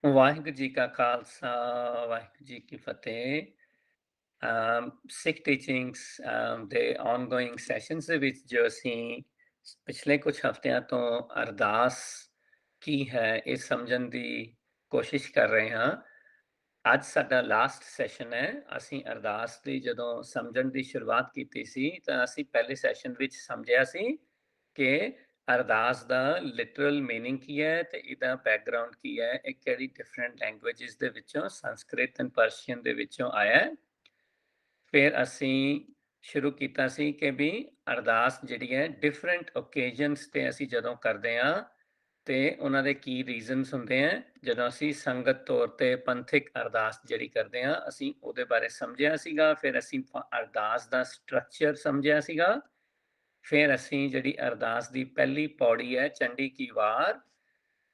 ਵਾਹਿਗੁਰੂ ਜੀ ਕਾ ਖਾਲਸਾ, ਵਾਹਿਗੁਰੂ ਜੀ ਕੀ ਫਤਿਹ। ਸਿੱਖ ਟੀਚਿੰਗਸ ਦੇ ongoing sessions ਦੇ ਵਿੱਚ ਜੋ ਅਸੀਂ ਪਿਛਲੇ ਕੁਝ ਹਫ਼ਤਿਆਂ ਤੋਂ ਅਰਦਾਸ ਕੀ ਹੈ, ਇਹ ਸਮਝਣ ਦੀ ਕੋਸ਼ਿਸ਼ ਕਰ ਰਹੇ ਹਾਂ। ਅੱਜ ਸਾਡਾ ਲਾਸਟ ਸੈਸ਼ਨ ਹੈ। ਅਸੀਂ ਅਰਦਾਸ ਦੀ ਜਦੋਂ ਸਮਝਣ ਦੀ ਸ਼ੁਰੂਆਤ ਕੀਤੀ ਸੀ, ਤਾਂ ਅਸੀਂ ਪਹਿਲੇ ਸੈਸ਼ਨ ਵਿੱਚ ਸਮਝਿਆ ਸੀ ਕਿ ਅਰਦਾਸ ਦਾ ਲਿਟਰਲ ਮੀਨਿੰਗ ਕੀ ਹੈ ਤੇ ਇਹਦਾ ਬੈਕਗ੍ਰਾਉਂਡ ਕੀ ਹੈ। ਇਹ ਕਿਹੜੀ ਡਿਫਰੈਂਟ ਲੈਂਗੁਏਜਸ ਦੇ ਵਿੱਚੋਂ, ਸੰਸਕ੍ਰਿਤ ਤੇ ਪਰਸ਼ੀਅਨ ਦੇ ਵਿੱਚੋਂ ਆਇਆ ਹੈ। ਫਿਰ ਅਸੀਂ ਸ਼ੁਰੂ ਕੀਤਾ ਸੀ ਕਿ ਵੀ ਅਰਦਾਸ ਜਿਹੜੀ ਹੈ ਡਿਫਰੈਂਟ ਓਕੇਜ਼ਨਸ ਤੇ ਅਸੀਂ ਜਦੋਂ ਕਰਦੇ ਹਾਂ ਤੇ ਉਹਨਾਂ ਦੇ ਕੀ ਰੀਜ਼ਨਸ ਹੁੰਦੇ ਆ। ਜਦੋਂ ਅਸੀਂ ਸੰਗਤ ਤੌਰ ਤੇ ਪੰਥਿਕ ਅਰਦਾਸ ਜਿਹੜੀ ਕਰਦੇ ਹਾਂ, ਅਸੀਂ ਉਹਦੇ ਬਾਰੇ ਸਮਝਿਆ ਸੀਗਾ। ਫਿਰ ਅਸੀਂ ਅਰਦਾਸ ਦਾ ਸਟਰਕਚਰ ਸਮਝਿਆ ਸੀਗਾ। ਫਿਰ ਅਸੀਂ ਜਿਹੜੀ ਅਰਦਾਸ ਦੀ ਪਹਿਲੀ ਪੌੜੀ ਹੈ, ਚੰਡੀ ਕੀ ਵਾਰ,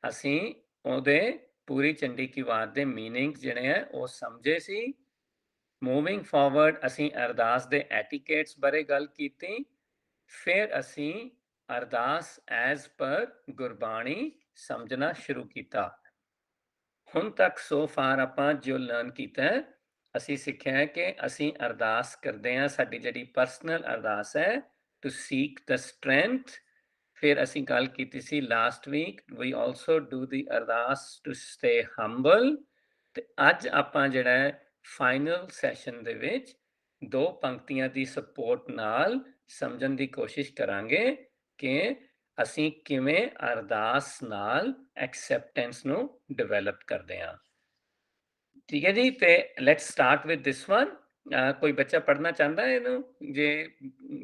ਅਸੀਂ ਉਹਦੇ ਪੂਰੀ ਚੰਡੀ ਕੀ ਵਾਰ ਦੇ ਮੀਨਿੰਗ ਜਿਹੜੇ ਹੈ ਉਹ ਸਮਝੇ ਸੀ। ਮੂਵਿੰਗ ਫਾਰਵਰਡ ਅਸੀਂ ਅਰਦਾਸ ਦੇ ਐਟੀਕੇਟਸ ਬਾਰੇ ਗੱਲ ਕੀਤੀ। ਫਿਰ ਅਸੀਂ ਅਰਦਾਸ ਐਜ਼ ਪਰ ਗੁਰਬਾਣੀ ਸਮਝਣਾ ਸ਼ੁਰੂ ਕੀਤਾ। ਹੁਣ ਤੱਕ ਸੋ ਫਾਰ ਆਪਾਂ ਜੋ ਲਰਨ ਕੀਤਾ ਹੈ, ਅਸੀਂ ਸਿੱਖਿਆ ਹੈ ਕਿ ਅਸੀਂ ਅਰਦਾਸ ਕਰਦੇ ਹਾਂ, ਸਾਡੀ ਜਿਹੜੀ ਪਰਸਨਲ ਅਰਦਾਸ ਹੈ, ਟੂ ਸੀਕ ਦ ਸਟਰੈਂਥ। ਫਿਰ ਅਸੀਂ ਗੱਲ ਕੀਤੀ ਸੀ last week, we also do the ardas to stay humble. ਤੇ ਅੱਜ ਆਪਾਂ ਜਿਹੜਾ ਹੈ ਫਾਈਨਲ ਸੈਸ਼ਨ ਦੇ ਵਿੱਚ ਦੋ ਪੰਕਤੀਆਂ ਦੀ ਸਪੋਰਟ ਨਾਲ ਸਮਝਣ ਦੀ ਕੋਸ਼ਿਸ਼ ਕਰਾਂਗੇ ਕਿ ਅਸੀਂ ਕਿਵੇਂ ਅਰਦਾਸ ਨਾਲ ਐਕਸੈਪਟੈਂਸ ਨੂੰ ਡਿਵੈਲਪ ਕਰਦੇ ਹਾਂ। ਠੀਕ ਹੈ ਜੀ, ਤੇ let's start with this one. ਕੋਈ ਬੱਚਾ ਪੜ੍ਹਨਾ ਚਾਹੁੰਦਾ ਹੈ ਇਹਨੂੰ? ਜੇ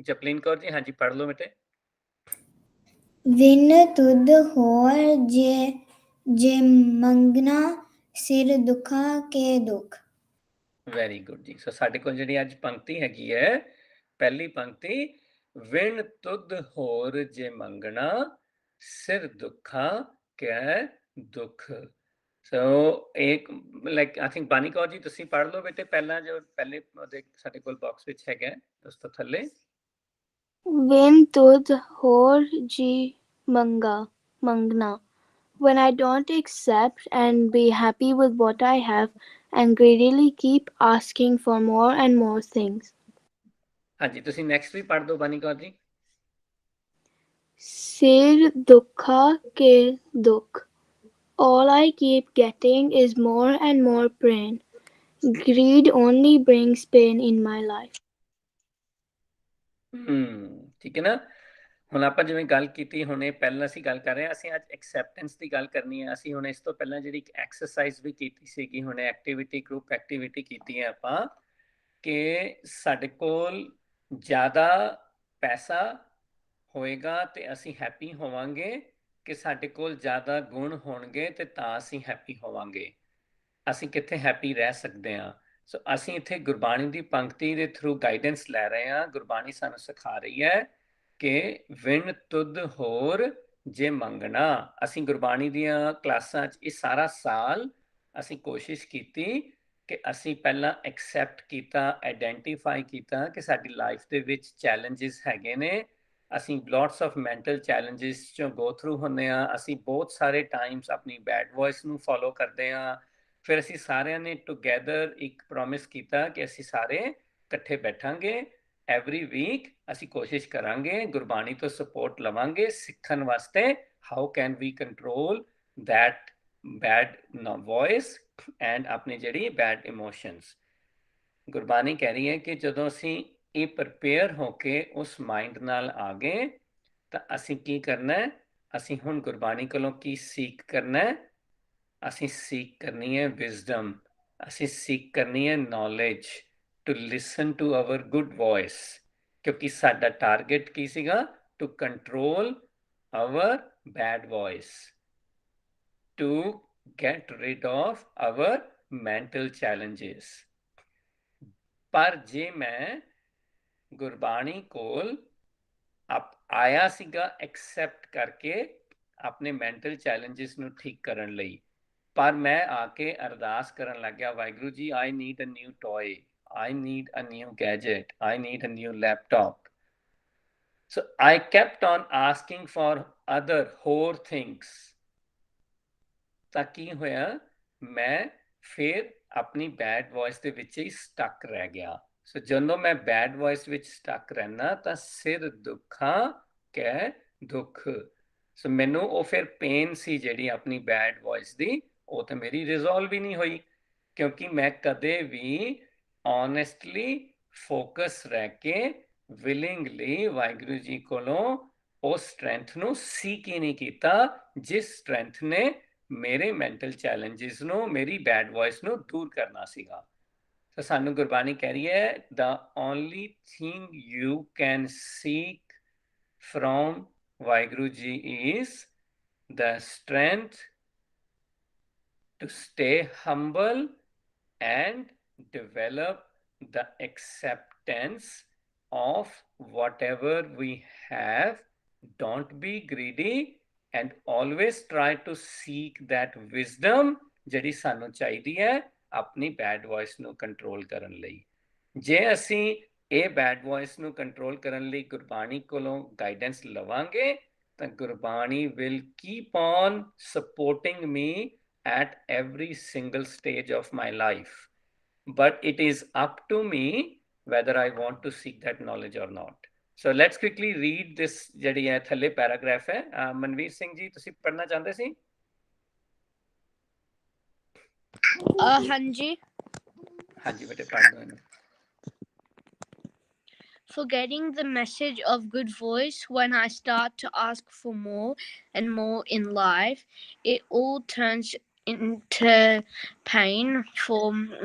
ਜਪਲੀਨ ਕੌਰ ਜੀ, ਹਾਂਜੀ ਪੜ੍ਹ ਲਓ ਬੇਟੇ। ਵਿਨ ਤੁਧ ਹੋਰ ਜੇ ਮੰਗਣਾ, ਸਿਰ ਦੁੱਖਾਂ ਕੇ ਦੁੱਖ। ਵੈਰੀ ਗੁੱਡ ਜੀ। ਸੋ ਸਾਡੇ ਕੋਲ ਜਿਹੜੀ ਅੱਜ ਪੰਕਤੀ ਹੈਗੀ ਹੈ, ਪਹਿਲੀ ਪੰਕਤੀ, ਵਿਣ ਤੁਧ ਹੋਰ ਜੇ ਮੰਗਣਾ, ਸਿਰ ਦੁੱਖਾਂ ਕੈ ਦੁੱਖ। ਸੋ ਇੱਕ ਲਾਈਕ ਆਈ ਥਿੰਕ ਬਾਨੀ ਕੌਰ ਜੀ ਤੁਸੀਂ ਪੜ੍ਹ ਲਓ ਬੇਟੇ ਪਹਿਲਾਂ, ਜੋ ਪਹਿਲੇ ਸਾਡੇ ਕੋਲ ਬਾਕਸ ਵਿੱਚ ਹੈਗਾ ਉਸ ਤੋਂ ਥੱਲੇ। ਵਿਨ ਤੁਧ ਹੋਰ ਜੀ ਮੰਗਣਾ, when I don't accept and be happy with what I have and greedily keep asking for more and more things. ਹਾਂਜੀ, ਤੁਸੀਂ ਨੈਕਸਟ ਵੀ ਪੜ੍ਹ ਦਿਓ ਬਾਨੀ ਕੌਰ ਜੀ। ਸਿਰ ਦੁੱਖਾਂ ਕੇ ਦੁੱਖ, all I keep getting is more and more pain. Greed only brings pain in my life. ਠੀਕ ਹੈ ਨਾ। ਹੁਣ ਆਪਾਂ ਜਿਵੇਂ ਗੱਲ ਕੀਤੀ, ਹੁਣ ਇਹ ਪਹਿਲਾਂ ਅਸੀਂ ਗੱਲ ਕਰ ਰਹੇ ਹਾਂ, ਅਸੀਂ ਅੱਜ ਐਕਸੈਪਟੈਂਸ ਦੀ ਗੱਲ ਕਰਨੀ ਹੈ। ਅਸੀਂ ਹੁਣ ਇਸ ਤੋਂ ਪਹਿਲਾਂ ਜਿਹੜੀ ਐਕਸਰਸਾਈਜ਼ ਵੀ ਕੀਤੀ ਸੀਗੀ, ਹੁਣ ਐਕਟੀਵਿਟੀ, ਗਰੁੱਪ ਐਕਟੀਵਿਟੀ ਕੀਤੀ ਹੈ ਆਪਾਂ, ਕਿ ਸਾਡੇ ਕੋਲ ਜ਼ਿਆਦਾ ਪੈਸਾ ਹੋਏਗਾ ਤੇ ਅਸੀਂ ਹੈਪੀ ਹੋਵਾਂਗੇ, ਕਿ ਸਾਡੇ ਕੋਲ ਜ਼ਿਆਦਾ ਗੁਣ ਹੋਣਗੇ ਤੇ ਤਾਂ ਅਸੀਂ ਹੈਪੀ ਹੋਵਾਂਗੇ। ਅਸੀਂ ਕਿੱਥੇ ਹੈਪੀ ਰਹਿ ਸਕਦੇ ਹਾਂ? ਸੋ ਅਸੀਂ ਇੱਥੇ ਗੁਰਬਾਣੀ ਦੀ ਪੰਕਤੀ ਦੇ ਥਰੂ ਗਾਈਡੈਂਸ ਲੈ ਰਹੇ ਹਾਂ। ਗੁਰਬਾਣੀ ਸਾਨੂੰ ਸਿਖਾ ਰਹੀ ਹੈ ਕਿ ਵਿਣ ਤੁਧ ਹੋਰ ਜੇ ਮੰਗਣਾ। ਅਸੀਂ ਗੁਰਬਾਣੀ ਦੀਆਂ ਕਲਾਸਾਂ 'ਚ ਇਹ ਸਾਰਾ ਸਾਲ ਅਸੀਂ ਕੋਸ਼ਿਸ਼ ਕੀਤੀ ਕਿ ਅਸੀਂ ਪਹਿਲਾਂ ਐਕਸੈਪਟ ਕੀਤਾ, ਆਈਡੈਂਟੀਫਾਈ ਕੀਤਾ ਕਿ ਸਾਡੀ ਲਾਈਫ ਦੇ ਵਿੱਚ ਚੈਲੰਜਸ ਹੈਗੇ ਨੇ। ਅਸੀਂ ਲੋਟਸ ਆਫ ਮੈਂਟਲ ਚੈਲੰਜਸ ਚੋਂ ਗੋ ਥਰੂ ਹੁੰਦੇ ਹਾਂ। ਅਸੀਂ ਬਹੁਤ ਸਾਰੇ ਟਾਈਮਸ ਆਪਣੀ ਬੈਡ ਵੌਇਸ ਨੂੰ ਫੋਲੋ ਕਰਦੇ ਹਾਂ। ਫਿਰ ਅਸੀਂ ਸਾਰਿਆਂ ਨੇ ਟੁਗੇਦਰ ਇੱਕ ਪ੍ਰੋਮਿਸ ਕੀਤਾ ਕਿ ਅਸੀਂ ਸਾਰੇ ਇਕੱਠੇ ਬੈਠਾਂਗੇ। ਐਵਰੀ ਵੀਕ ਅਸੀਂ ਕੋਸ਼ਿਸ਼ ਕਰਾਂਗੇ, ਗੁਰਬਾਣੀ ਤੋਂ ਸਪੋਰਟ ਲਵਾਂਗੇ ਸਿੱਖਣ ਵਾਸਤੇ, how can we control that bad voice and ਆਪਣੀ ਜਿਹੜੀ ਬੈਡ ਇਮੋਸ਼ਨਸ। ਗੁਰਬਾਣੀ ਕਹਿ ਰਹੀ ਹੈ ਕਿ ਜਦੋਂ ਅਸੀਂ ਇਹ ਪ੍ਰਪੇਅਰ ਹੋ ਕੇ ਉਸ ਮਾਈਂਡ ਨਾਲ ਆ ਗਏ ਤਾਂ ਅਸੀਂ ਕੀ ਕਰਨਾ ਹੈ? ਅਸੀਂ ਹੁਣ ਗੁਰਬਾਣੀ ਕੋਲੋਂ ਕੀ ਸੀਕ ਕਰਨਾ ਹੈ? ਅਸੀਂ ਸੀਕ ਕਰਨੀ ਹੈ ਵਿਜ਼ਡਮ, ਅਸੀਂ ਸੀਕ ਕਰਨੀ ਹੈ knowledge, to listen to our good voice. ਕਿਉਂਕਿ ਸਾਡਾ ਟਾਰਗੇਟ ਕੀ ਸੀਗਾ? To control our bad voice, to get rid of our mental challenges. ਪਰ ਜੇ ਮੈਂ ਗੁਰਬਾਣੀ ਕੋਲ ਆਇਆ ਸੀਗਾ ਐਕਸੈਪਟ ਕਰਕੇ ਆਪਣੇ ਮੈਂਟਲ ਚੈਲੰਜਸ ਨੂੰ ਠੀਕ ਕਰਨ ਲਈ, ਪਰ ਮੈਂ ਆ ਕੇ ਅਰਦਾਸ ਕਰਨ ਲੱਗ ਗਿਆ, Waheguru ji, I need a new ਟੋਏ, I need a new gadget, I need a new laptop. So I kept on asking for other ਹੋਰ things. ਤਾਂ ਕੀ ਹੋਇਆ? ਮੈਂ ਫਿਰ ਆਪਣੀ ਬੈਡ ਵੌਇਸ ਦੇ ਵਿੱਚ ਹੀ ਸਟਕ ਰਹਿ ਗਿਆ। ਸੋ ਜਦੋਂ ਮੈਂ ਬੈਡ ਵੌਇਸ ਵਿੱਚ ਸਟਕ ਰਹਿਣਾ ਤਾਂ ਸਿਰ ਦੁੱਖਾਂ ਕੈ ਦੁੱਖ। ਸੋ ਮੈਨੂੰ ਉਹ ਫਿਰ ਪੇਨ ਸੀ ਜਿਹੜੀ ਆਪਣੀ ਬੈਡ ਵੌਇਸ ਦੀ, ਉਹ ਤਾਂ ਮੇਰੀ ਰਿਜ਼ੋਲਵ ਹੀ ਨਹੀਂ ਹੋਈ, ਕਿਉਂਕਿ ਮੈਂ ਕਦੇ ਵੀ ਓਨੈਸਟਲੀ ਫੋਕਸ ਰਹਿ ਕੇ ਵਿਲਿੰਗਲੀ ਵਾਹਿਗੁਰੂ ਜੀ ਕੋਲੋਂ ਉਸ ਸਟਰੈਂਥ ਨੂੰ ਸੀਕ ਹੀ ਨਹੀਂ ਕੀਤਾ, ਜਿਸ ਸਟਰੈਂਥ ਨੇ ਮੇਰੇ ਮੈਂਟਲ ਚੈਲੰਜਸ ਨੂੰ, ਮੇਰੀ ਬੈਡ ਵੌਇਸ ਨੂੰ ਦੂਰ ਕਰਨਾ ਸੀਗਾ। ਤਾਂ ਸਾਨੂੰ ਗੁਰਬਾਣੀ ਕਹਿ ਰਹੀ ਹੈ, the only thing you can seek from Waheguru ji is the strength to stay humble and develop the acceptance of whatever we have. Don't be greedy and always try to seek that wisdom ਜਿਹੜੀ ਸਾਨੂੰ ਚਾਹੀਦੀ ਹੈ ਆਪਣੀ bed voice ਨੂੰ control ਕਰਨ ਲਈ। ਜੇ ਅਸੀਂ ਇਹ ਬੈਡ ਵੌਇਸ ਨੂੰ ਕੰਟਰੋਲ ਕਰਨ ਲਈ ਗੁਰਬਾਣੀ ਕੋਲੋਂ ਗਾਈਡੈਂਸ ਲਵਾਂਗੇ ਤਾਂ Gurbani will keep on supporting me at every single stage of my life. But it is up to me whether I want to seek that knowledge or not. So let's quickly read this ਜਿਹੜੀ ਹੈ ਥੱਲੇ paragraph ਹੈ। ਮਨਵੀਰ ਸਿੰਘ ਜੀ ਤੁਸੀਂ ਪੜ੍ਹਨਾ ਚਾਹੁੰਦੇ ਸੀ? ਹਾਂਜੀ ਬੇਟੇ ਪੜ੍ਹ ਦਿਓ ਇਹਨੂੰ। Forgetting the message of good voice, when I start to ask for more and more in life, it all turns into pain for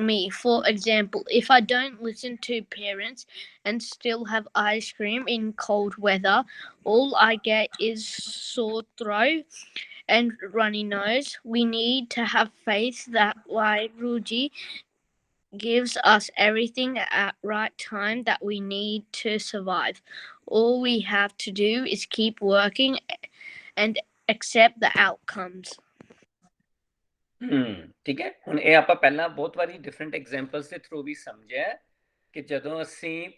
me. For example, if I don't listen to parents and still have ice cream in cold weather, all I get is sore throat and runny nose. We need to have faith that Wairuji gives us everything at right time that we need to survive. All we have to do is keep working and accept the outcomes. ਠੀਕ ਹੈ। ਹੁਣ ਇਹ ਆਪਾਂ ਪਹਿਲਾਂ ਬਹੁਤ ਵਾਰੀ different examples ਦੇ through ਵੀ ਸਮਝਿਆ ਕਿ ਜਦੋਂ ਅਸੀਂ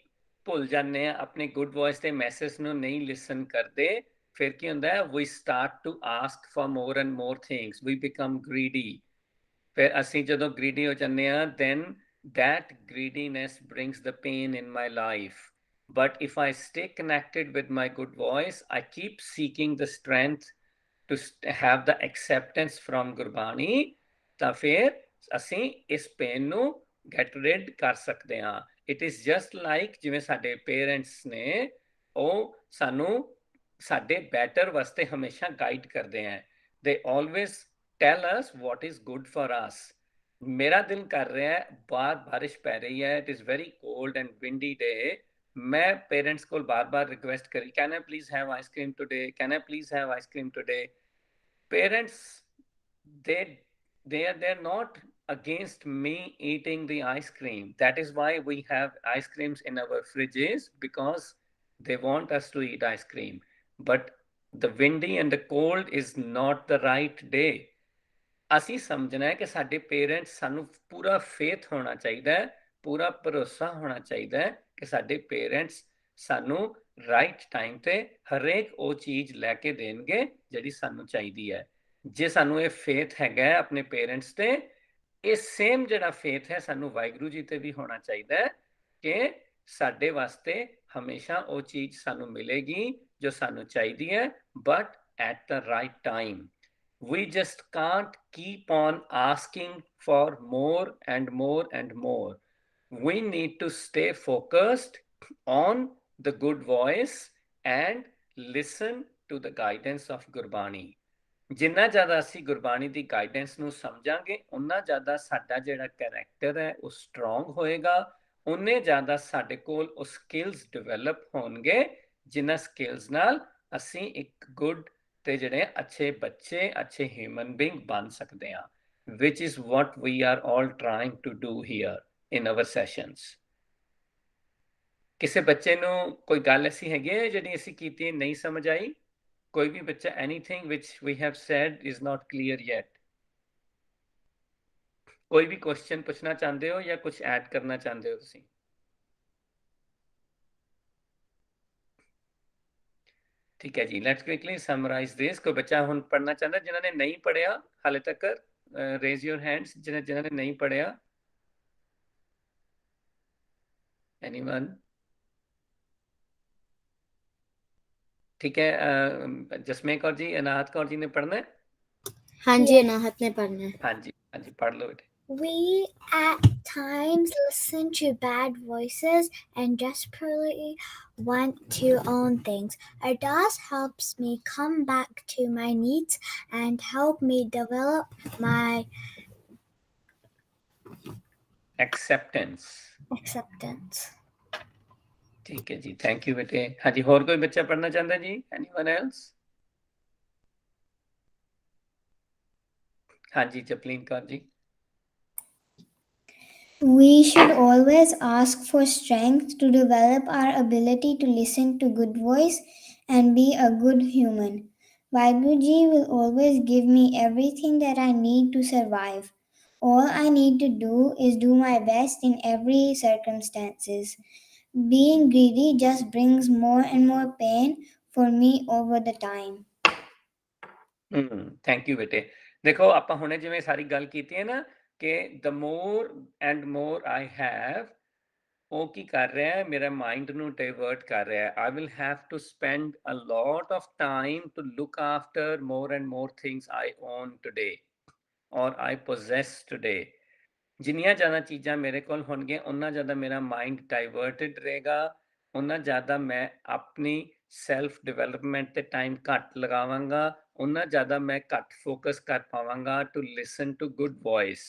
ਭੁੱਲ ਜਾਂਦੇ ਆ ਆਪਣੇ ਗੁੱਡ ਵੌਇਸ ਦੇ ਮੈਸੇਜ ਨੂੰ ਨਹੀਂ ਲਿਸਨ ਕਰਦੇ, ਫਿਰ ਕੀ ਹੁੰਦਾ ਹੈ, we start to ask for more and more things, we become greedy. ਫਿਰ ਅਸੀਂ ਜਦੋਂ ਗ੍ਰੀਡੀ ਹੋ ਜਾਂਦੇ ਆ, then that greediness brings the pain in my life. But if I stay connected with my good voice, I keep seeking the strength to have the acceptance from Gurbani, ਤਾਂ ਫਿਰ ਅਸੀਂ ਇਸ ਪੇਨ ਨੂੰ get rid ਕਰ ਸਕਦੇ ਹਾਂ। It is just like ਜਿਵੇਂ ਸਾਡੇ ਪੇਰੈਂਟਸ ਨੇ, ਉਹ ਸਾਨੂੰ ਸਾਡੇ ਬੈਟਰ ਵਾਸਤੇ ਹਮੇਸ਼ਾ ਗਾਈਡ ਕਰਦੇ ਆ। They always tell us what is good for us. ਮੇਰਾ ਦਿਲ ਕਰ ਰਿਹਾ ਹੈ, ਬਾਹਰ ਬਾਰਿਸ਼ ਪੈ ਰਹੀ ਹੈ, it is very cold and windy day, ਮੈਂ ਪੇਰੈਂਟਸ ਕੋਲ ਬਾਰ-ਬਾਰ ਰਿਕੁਐਸਟ ਕਰੀ, can I please have ice cream today, can I please have ice cream today. Parents they're not against me eating the ice cream. That is why we have ice creams in our fridges, because they want us to eat ice cream. But the windy and the cold is not the right day. ਅਸੀਂ ਸਮਝਣਾ ਹੈ ਕਿ ਸਾਡੇ parents, ਸਾਨੂੰ ਪੂਰਾ faith ਹੋਣਾ ਚਾਹੀਦਾ ਹੈ, ਪੂਰਾ ਭਰੋਸਾ ਹੋਣਾ ਚਾਹੀਦਾ ਹੈ ਕਿ ਸਾਡੇ ਪੇਰੈਂਟਸ ਸਾਨੂੰ ਰਾਈਟ ਟਾਈਮ ਤੇ ਹਰੇਕ ਉਹ ਚੀਜ਼ ਲੈ ਕੇ ਦੇਣਗੇ ਜਿਹੜੀ ਸਾਨੂੰ ਚਾਹੀਦੀ ਹੈ। ਜੇ ਸਾਨੂੰ ਇਹ ਫੇਥ ਹੈਗਾ ਆਪਣੇ ਪੇਰੈਂਟਸ ਤੇ, ਇਹ ਸੇਮ ਜਿਹੜਾ ਫੇਥ ਹੈ ਸਾਨੂੰ ਵਾਹਿਗੁਰੂ ਜੀ ਤੇ ਵੀ ਹੋਣਾ ਚਾਹੀਦਾ ਹੈ ਕਿ ਸਾਡੇ ਵਾਸਤੇ ਹਮੇਸ਼ਾ ਉਹ ਚੀਜ਼ ਸਾਨੂੰ ਮਿਲੇਗੀ ਜੋ ਸਾਨੂੰ ਚਾਹੀਦੀ ਹੈ, but at the right time. We just can't keep on asking for more and more and more. We need to stay focused on the good voice and listen to the guidance of Gurbani. ਜਿੰਨਾ ਜ਼ਿਆਦਾ ਅਸੀਂ ਗੁਰਬਾਣੀ ਦੀ guidance ਨੂੰ ਸਮਝਾਂਗੇ, ਉਨਾ ਜ਼ਿਆਦਾ ਸਾਡਾ ਜਿਹੜਾ character ਹੈ ਉਹ ਸਟਰੋਂਗ ਹੋਏਗਾ, ਉਨੇ ਜ਼ਿਆਦਾ ਸਾਡੇ ਕੋਲ ਉਹ ਸਕਿੱਲਸ ਡਿਵੈਲਪ ਹੋਣਗੇ, ਜਿਨ੍ਹਾਂ ਸਕਿੱਲਸ ਨਾਲ ਅਸੀਂ ਇੱਕ ਗੁੱਡ ਤੇ ਜਿਹੜੇ ਅੱਛੇ ਬੱਚੇ, ਅੱਛੇ ਹਿਊਮਨ ਬੀਇੰਗ ਬਣ ਸਕਦੇ ਹਾਂ, which is what we are all trying to do here in our sessions. ਕਿਸੇ ਬੱਚੇ ਨੂੰ ਕੋਈ ਗੱਲ ਐਸੀ ਹੈਗੀ ਹੈ ਜਿਹੜੀ ਅਸੀਂ ਕੀਤੀ ਨਹੀਂ ਸਮਝ ਆਈ? ਕੋਈ ਵੀ ਬੱਚਾ, anything which we have said is not clear yet? ਕੋਈ ਵੀ ਕੁਐਸਚਨ ਪੁੱਛਣਾ ਚਾਹੁੰਦੇ ਹੋ ਜਾਂ ਕੁਝ ਐਡ ਕਰਨਾ ਚਾਹੁੰਦੇ ਹੋ ਤੁਸੀਂ? ਠੀਕ ਹੈ ਜੀ, ਲੈਟਸ ਕੁਇਕਲੀ ਸਮਰਾਈਜ਼ ਦਿਸ। ਕੋਈ ਬੱਚਾ ਹੁਣ ਪੜ੍ਹਨਾ ਚਾਹੁੰਦਾ ਜਿਨ੍ਹਾਂ ਨੇ ਨਹੀਂ ਪੜ੍ਹਿਆ ਹਾਲੇ ਤੱਕ? रेज योर हैंड्स जिन्होंने नहीं पढ़िया। एनीवन? ठीक है, जसमें कौर जी, अनाहत कौर जी ने पढ़ना है। हाँ जी, Yes. अनाहत ने पढ़ना है। हाँ जी पढ़ लो बेटे। We at times listen to bad voices and desperately want to own things. A DOS helps me come back to my needs and help me develop my acceptance. acceptance. ठीक है जी, थैंक यू बेटे। हाँ जी, और कोई बच्चा पढ़ना चाहता है जी? Anyone else? हाँ जी, Japleen Kaur ji. We should always ask for strength to develop our ability to listen to good voice and be a good human. Vaiguji will always give me everything that I need to survive. All I need to do is do my best in every circumstances. Being greedy just brings more and more pain for me over the time. Thank you ਬੇਟੇ। ਦੇਖੋ ਆਪਾਂ ਹੁਣੇ ਜਿਵੇਂ ਸਾਰੀ ਗੱਲ ਕੀਤੀ ਹੈ ਨਾ ਕਿ the more and more I have, ਉਹ ਕੀ ਕਰ ਰਿਹਾ ਹੈ, ਮੇਰੇ ਮਾਈਂਡ ਨੂੰ ਡਾਇਵਰਟ ਕਰ ਰਿਹਾ ਹੈ। I will have to spend a lot of time to look after more and more things I own today or I possess today. ਜਿੰਨੀਆਂ ਜ਼ਿਆਦਾ ਚੀਜ਼ਾਂ ਮੇਰੇ ਕੋਲ ਹੋਣਗੀਆਂ ਉਨਾ ਜ਼ਿਆਦਾ ਮੇਰਾ ਮਾਈਂਡ ਡਾਇਵਰਟਡ ਰਹੇਗਾ, ਉਨਾ ਜ਼ਿਆਦਾ ਮੈਂ ਆਪਣੀ ਸੈਲਫ ਡਿਵੈਲਪਮੈਂਟ ਤੇ ਟਾਈਮ ਘੱਟ ਲਗਾਵਾਂਗਾ, ਉਨਾ ਜ਼ਿਆਦਾ ਮੈਂ ਘੱਟ ਫੋਕਸ ਕਰ ਪਾਵਾਂਗਾ to listen to good voice.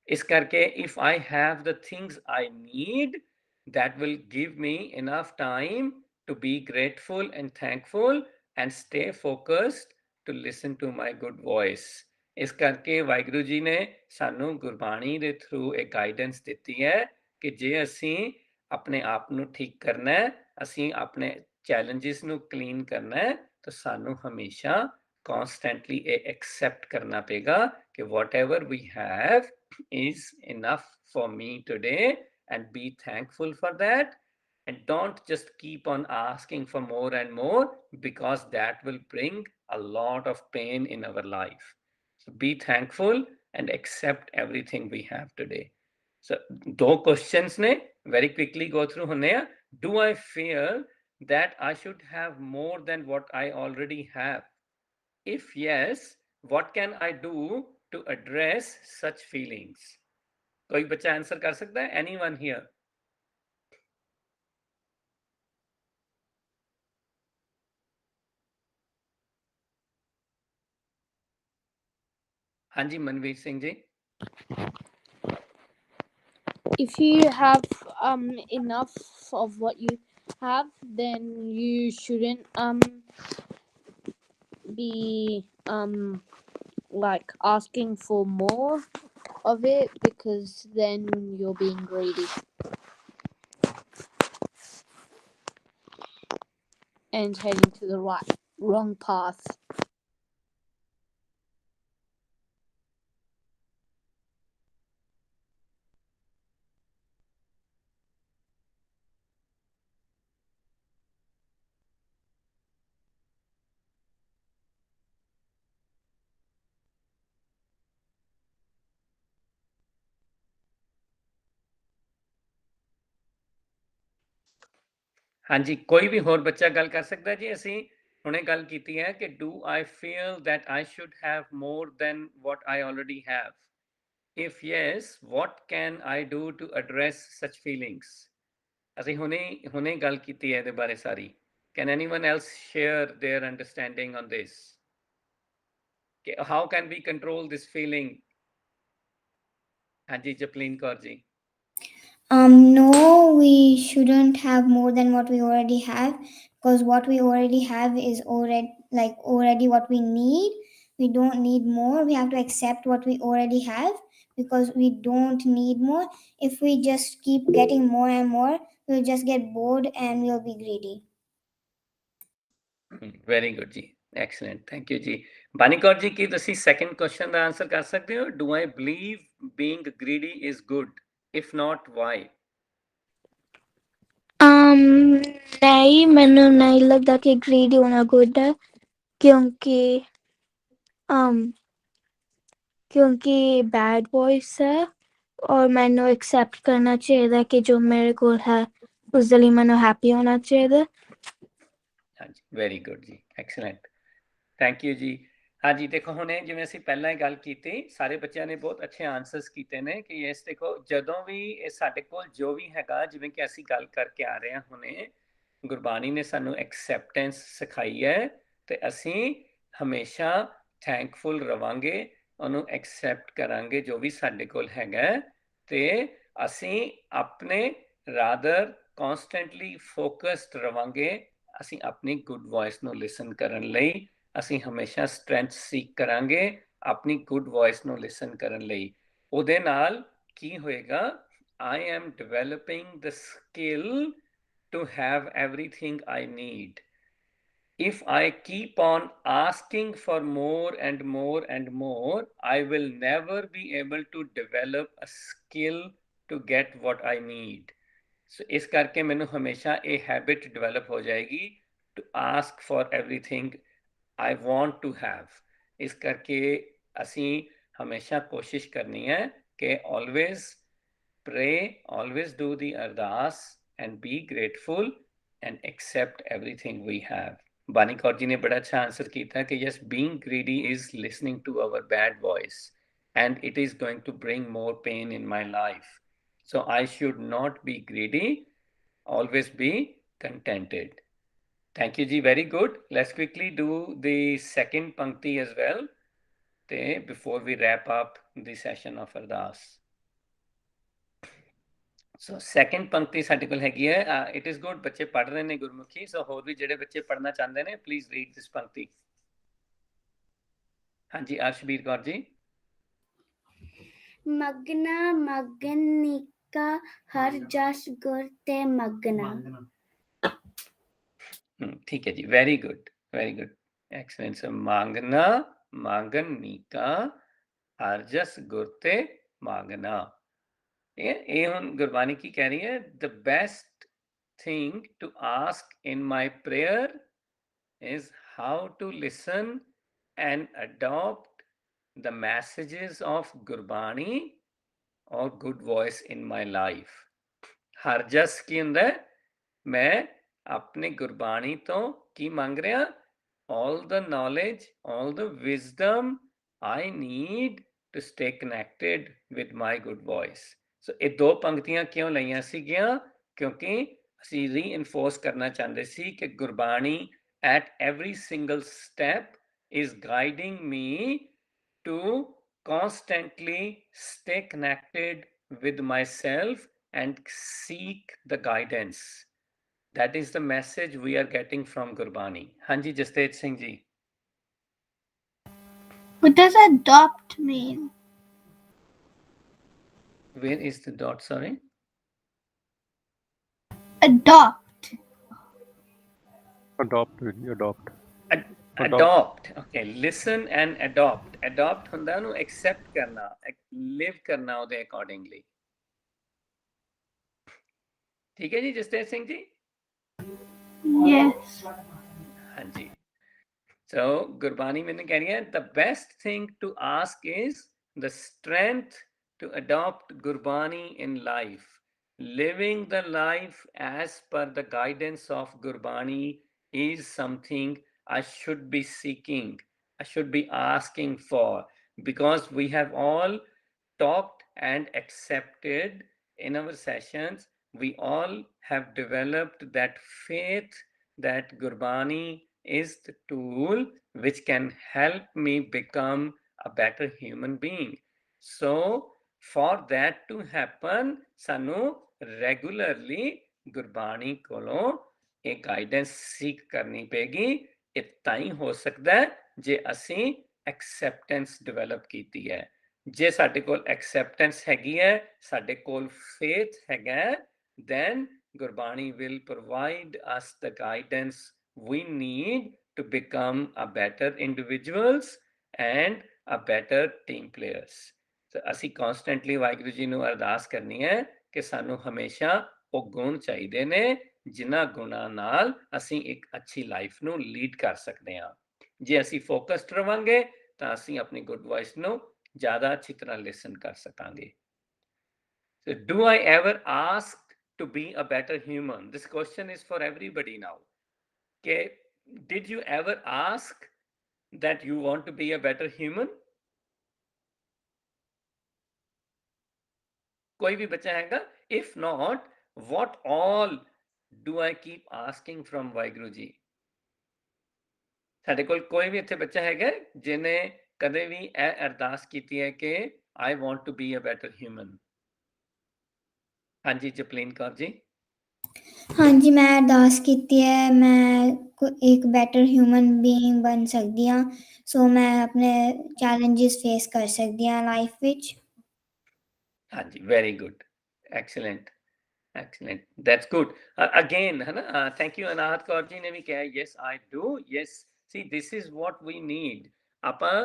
ਇਸ ਕਰਕੇ if I have the things I need, that will give me enough time to be grateful and thankful and stay focused to listen to my good voice. ਇਸ ਕਰਕੇ ਵਾਹਿਗੁਰੂ ਜੀ ਨੇ ਸਾਨੂੰ ਗੁਰਬਾਣੀ ਦੇ through ਇੱਕ guidance ਦਿੱਤੀ ਹੈ ਕਿ ਜੇ ਅਸੀਂ ਆਪਣੇ ਆਪ ਨੂੰ ਠੀਕ ਕਰਨਾ ਹੈ, ਅਸੀਂ ਆਪਣੇ ਚੈਲੰਜਸ ਨੂੰ ਕਲੀਨ ਕਰਨਾ ਹੈ, ਤਾਂ ਸਾਨੂੰ ਹਮੇਸ਼ਾ constantly accept करना पेगा कि whatever we have is enough for me today and be thankful for that, and don't just keep on asking for more and more because that will bring a lot of pain in our life. So be thankful and accept everything we have today. So दो questions ने very quickly go through होने हैं। Do I feel that I should have more than what I already have? If yes, what can I do to address such feelings? कोई बच्चा answer कर सकता है? Anyone here? हाँ जी, Manveer Singh ji. If you have enough of what you have, then you shouldn't be like asking for more of it, because then you're being greedy and heading to the wrong path. हाँ जी, कोई भी होर बच्चा गल कर सकता है जी? ਅਸੀਂ ਹੁਣੇ ਗੱਲ ਕੀਤੀ ਹੈ ਕਿ do I feel that I should have more than what I already have? If yes, what can I do to address such feelings? ਅਸੀਂ ਹੁਣੇ ਗੱਲ ਕੀਤੀ ਹੈ ਇਹਦੇ ਬਾਰੇ ਸਾਰੀ। Can anyone else share their understanding on this? How can we control this feeling? हाँ जी, जपलीन कौर जी। No, we shouldn't have more than what we already have, because what we already have is already what we need. We don't need more. We have to accept what we already have because we don't need more. If we just keep getting more and more, we'll just get bored and we'll be greedy. Very good ਜੀ, excellent, thank you ਜੀ। ਬਾਨੀ ਕੌਰ ਜੀ, ਕੀ ਤੁਸੀਂ second question ਦਾ answer ਕਰ ਸਕਦੇ ਹੋ? Do I believe being greedy is good? If not, why? नहीं, मैंने नहीं लगता कि greedy होना good है, क्योंकि क्योंकि बैड वॉइस है और मैनू एक्सेप्ट करना चाहिए कि जो मेरे कोल है उसदे ਲਈ ਮੈਨੂੰ हैप्पी होना चाहिए। हाँ जी, वेरी गुड जी, एक्सीलेंट, थैंक यू जी। हाँ जी, देखो हुणे जिवें ਅਸੀਂ ਪਹਿਲਾਂ ਹੀ ਗੱਲ ਕੀਤੀ, ਸਾਰੇ ਬੱਚਿਆਂ ਨੇ ਬਹੁਤ ਅੱਛੇ ਆਨਸਰਸ ਕੀਤੇ ਨੇ ਕਿ ਇਸ ਦੇਖੋ ਜਦੋਂ ਵੀ ਇਹ ਸਾਡੇ ਕੋਲ ਜੋ ਵੀ ਹੈਗਾ, ਜਿਵੇਂ ਕਿ ਅਸੀਂ ਗੱਲ ਕਰਕੇ ਆ ਰਹੇ ਹਾਂ ਹੁਣੇ, ਗੁਰਬਾਣੀ ਨੇ ਸਾਨੂੰ ਐਕਸੈਪਟੈਂਸ ਸਿਖਾਈ ਹੈ ਤੇ ਅਸੀਂ ਹਮੇਸ਼ਾ ਥੈਂਕਫੁਲ ਰਵਾਂਗੇ, ਉਹਨੂੰ ਐਕਸੈਪਟ ਕਰਾਂਗੇ ਜੋ ਵੀ ਸਾਡੇ ਕੋਲ ਹੈਗਾ, ਤੇ ਅਸੀਂ ਆਪਣੇ ਰਾਦਰ ਕਨਸਟੈਂਟਲੀ ਫੋਕਸਡ ਰਵਾਂਗੇ, ਅਸੀਂ ਆਪਣੀ ਗੁੱਡ ਵੌਇਸ ਨੂੰ ਲਿਸਨ ਕਰਨ ਲਈ, ਅਸੀਂ ਹਮੇਸ਼ਾ ਸਟਰੈਂਥ ਸੀਕ ਕਰਾਂਗੇ ਆਪਣੀ ਗੁੱਡ ਵੌਇਸ ਨੂੰ ਲਿਸਨ ਕਰਨ ਲਈ। ਉਹਦੇ ਨਾਲ ਕੀ ਹੋਏਗਾ, I am developing the skill to have everything I need. If I keep on asking for more and more and more, I will never be able to develop a skill to get what I need. So ਇਸ ਕਰਕੇ ਮੈਨੂੰ ਹਮੇਸ਼ਾ ਇਹ habit develop ਹੋ ਜਾਏਗੀ to ask for everything I want to have. ਇਸ ਕਰਕੇ ਅਸੀਂ ਹਮੇਸ਼ਾ ਕੋਸ਼ਿਸ਼ ਕਰਨੀ ਹੈ ਕਿ always pray, always do the ardas and be grateful and accept everything we have. Bani Kaur ji ne bada acha answer kita कि yes, being greedy is listening to our bad voice and it is going to bring more pain in my life. So I should not be greedy, always be contented. Thank you ji, very good. Let's quickly do the second pankti as well before we wrap up the session of ardas. So second ਪੰਕਤੀ ਸਾਡੇ ਕੋਲ ਹੈਗੀ ਹੈ, it is good, ਬੱਚੇ ਪੜ੍ਹ ਰਹੇ ਨੇ ਗੁਰਮੁਖੀ, ਸੋ ਹੋਰ ਵੀ ਜਿਹੜੇ ਬੱਚੇ ਪੜ੍ਹਨਾ ਚਾਹੁੰਦੇ ਨੇ ਪਲੀਜ਼ ਰੀਡ ਦਿਸ ਪੰਕਤੀ। ਹਾਂਜੀ ਅਰਸ਼ਬੀਰ ਕੌਰ ਜੀ। ਮਗਨਾ ਮਗਨਿਕਾ ਹਰ ਜਸ ਗੁਰ ਤੇ ਮਗਨਾ। ਠੀਕ ਹੈ ਜੀ, very good, very good, excellent. So ਮੰਗਨਾ ਮੰਗਨਿਕਾ ਹਰ ਜਸ ਗੁਰ ਤੇ ਮੰਗਨਾ। ਇਹ ਹੁਣ ਗੁਰਬਾਣੀ ਕੀ ਕਹਿ ਰਹੀ ਹੈ, the best thing to ask in my prayer is how to listen and adopt the messages of Gurbani or good voice in my life. ਹਰ ਜਸ ਕੀ ਹੁੰਦਾ, ਮੈਂ ਆਪਣੇ ਗੁਰਬਾਣੀ ਤੋਂ ਕੀ ਮੰਗ ਰਿਹਾ, all the knowledge, all the wisdom I need to stay connected with my good voice. ਸੋ ਇਹ ਦੋ ਪੰਕਤੀਆਂ ਕਿਉਂ ਲਈਆਂ ਸੀਗੀਆਂ, ਕਿਉਂਕਿ ਅਸੀਂ ਰੀਇਨਫੋਰਸ ਕਰਨਾ ਚਾਹੁੰਦੇ ਸੀ ਕਿ Gurbani at every single step is guiding me to constantly stay connected with myself and seek the guidance. That is the message we are getting from Gurbani. Hanji Jastej Singh ji. What does adopt mean? Where is the dot, sorry? Adopt. Adopt. Adopt. Okay, listen and adopt. Adopt ਹੁੰਦਾ ਨੂੰ accept ਕਰਨਾ, live ਕਰਨਾ ਉਹਦੇ accordingly. ਠੀਕ ਹੈ ਜੀ Jastej Singh ji. Yes. ਹਾਂਜੀ। So Gurbani ਮੈਨੂੰ ਕਹਿ ਰਹੀ ਹੈ, the best thing to ask is the strength to adopt Gurbani in life. Living the life as per the guidance of Gurbani is something I should be seeking, I should be asking for, because we have all talked and accepted in our sessions, we all have developed that faith that Gurbani is the tool which can help me become a better human being. So for that to happen, sanu regularly Gurbani kolo ਇਹ guidance seek ਕਰਨੀ ਪੈਗੀ। ਇਹ ਤਾਂ ਹੀ ਹੋ ਸਕਦਾ ਜੇ ਅਸੀਂ acceptance develop ਕੀਤੀ ਹੈ। ਜੇ ਸਾਡੇ ਕੋਲ ਐਕਸੈਪਟੈਂਸ ਹੈਗੀ ਹੈ, ਸਾਡੇ ਕੋਲ ਫੇਥ ਹੈਗਾ, then Gurbani will provide us the guidance we need to become a better individuals and a better team players. So ਅਸੀਂ constantly ਵਾਹਿਗੁਰੂ ਜੀ ਨੂੰ ਅਰਦਾਸ ਕਰਨੀ ਹੈ ਕਿ ਸਾਨੂੰ ਹਮੇਸ਼ਾ ਉਹ ਗੁਣ ਚਾਹੀਦੇ ਨੇ ਜਿਨ੍ਹਾਂ ਗੁਣਾਂ ਨਾਲ ਅਸੀਂ ਇੱਕ ਅੱਛੀ ਲਾਈਫ ਨੂੰ ਲੀਡ ਕਰ ਸਕਦੇ ਹਾਂ। ਜੇ ਅਸੀਂ ਫੋਕਸਡ ਰਵਾਂਗੇ ਤਾਂ ਅਸੀਂ ਆਪਣੀ ਗੁੱਡ ਵੌਇਸ ਨੂੰ ਜ਼ਿਆਦਾ ਅੱਛੀ ਤਰ੍ਹਾਂ ਲਿਸਨ ਕਰ ਸਕਾਂਗੇ। So do I ever ask to be a better human? This question is for everybody now. Okay, did you ever ask that you want to be a better human? कोई भी बच्चा हैगा? If not, what all do I keep asking from Waheguru ji? ਸਾਡੇ ਕੋਲ ਕੋਈ ਵੀ ਇੱਥੇ ਬੱਚਾ ਹੈਗਾ ਜਿਹਨੇ ਕਦੇ ਵੀ ਇਹ ਅਰਦਾਸ ਕੀਤੀ ਹੈ ਕਿ I want to be a better human? ਹਾਂਜੀ ਜਪਲੀਨ ਕੌਰ ਜੀ। ਹਾਂਜੀ, ਮੈਂ ਅਰਦਾਸ ਕੀਤੀ ਹੈ ਮੈਂ ਇੱਕ ਬੈਟਰ ਹਿਊਮਨ ਬੀਇੰਗ ਬਣ ਸਕਦੀ ਹਾਂ, ਸੋ ਮੈਂ ਆਪਣੇ ਚੈਲੰਜਸ ਫੇਸ ਕਰ ਸਕਦੀ ਹਾਂ ਲਾਈਫ ਵਿੱਚ। ਹਾਂਜੀ, very good, excellent, excellent, that's good. Again है ना, thank you अनाहत कौर जी ने भी कहा yes I do, yes, see this is what we need। ਆਪਾਂ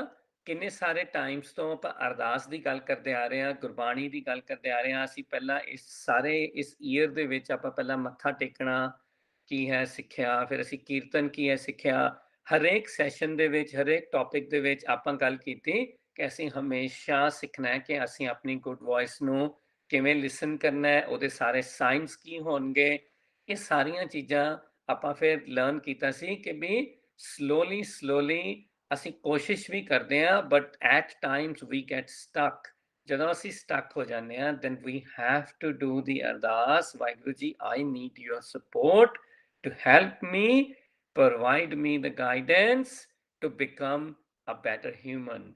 ਕਿੰਨੇ ਸਾਰੇ ਟਾਈਮਸ ਤੋਂ ਆਪਾਂ ਅਰਦਾਸ ਦੀ ਗੱਲ ਕਰਦੇ ਆ ਰਹੇ ਹਾਂ, ਗੁਰਬਾਣੀ ਦੀ ਗੱਲ ਕਰਦੇ ਆ ਰਹੇ ਹਾਂ। ਅਸੀਂ ਪਹਿਲਾਂ ਇਸ ਈਅਰ ਦੇ ਵਿੱਚ ਆਪਾਂ ਪਹਿਲਾਂ ਮੱਥਾ ਟੇਕਣਾ ਕੀ ਹੈ ਸਿੱਖਿਆ, ਫਿਰ ਅਸੀਂ ਕੀਰਤਨ ਕੀ ਹੈ ਸਿੱਖਿਆ। ਹਰੇਕ ਸੈਸ਼ਨ ਦੇ ਵਿੱਚ, ਹਰੇਕ ਟੌਪਿਕ ਦੇ ਵਿੱਚ ਆਪਾਂ ਗੱਲ ਕੀਤੀ ਕਿ ਅਸੀਂ ਹਮੇਸ਼ਾ ਸਿੱਖਣਾ ਹੈ ਕਿ ਅਸੀਂ ਆਪਣੀ ਗੁੱਡ ਵੌਇਸ ਨੂੰ ਕਿਵੇਂ ਲਿਸਨ ਕਰਨਾ ਹੈ, ਉਹਦੇ ਸਾਰੇ ਸਾਇੰਸ ਕੀ ਹੋਣਗੇ। ਇਹ ਸਾਰੀਆਂ ਚੀਜ਼ਾਂ ਆਪਾਂ ਫਿਰ ਲਰਨ ਕੀਤਾ ਸੀ ਕਿ ਵੀ ਸਲੋਲੀ ਅਸੀਂ ਕੋਸ਼ਿਸ਼ ਵੀ ਕਰਦੇ ਹਾਂ, but at times we get stuck. ਜਦੋਂ ਅਸੀਂ ਸਟਕ ਹੋ ਜਾਂਦੇ ਹਾਂ then we have to do the Ardas, Waheguru ji I need your support to help me, provide me the guidance to become a better human.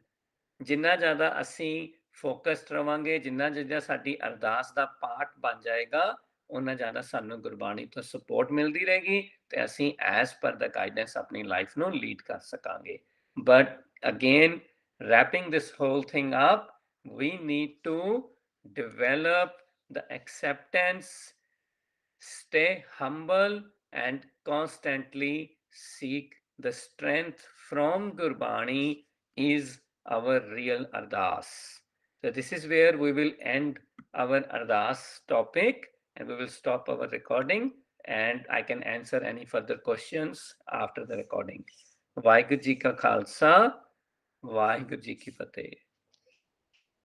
ਜਿੰਨਾ ਜ਼ਿਆਦਾ ਅਸੀਂ ਫੋਕਸਡ ਰਵਾਂਗੇ, ਜਿੰਨਾ ਜ਼ਿਆਦਾ ਸਾਡੀ ਅਰਦਾਸ ਦਾ ਪਾਰਟ ਬਣ ਜਾਏਗਾ, ਉਨਾ ਜ਼ਿਆਦਾ ਸਾਨੂੰ ਗੁਰਬਾਣੀ ਤੋਂ ਸਪੋਰਟ ਮਿਲਦੀ ਰਹੇਗੀ ਤੇ ਅਸੀਂ ਐਜ਼ ਪਰ ਦਾ ਗਾਈਡੈਂਸ ਆਪਣੀ ਲਾਈਫ ਨੂੰ ਲੀਡ ਕਰ ਸਕਾਂਗੇ। But again wrapping this whole thing up, we need to develop the acceptance, stay humble and constantly seek the strength from Gurbani is our real ardas. So this is where we will end our ardas topic and we will stop our recording and I can answer any further questions after the recording. Vaheguru Ji Ka Khalsa, Vaheguru Ji Ki Fateh।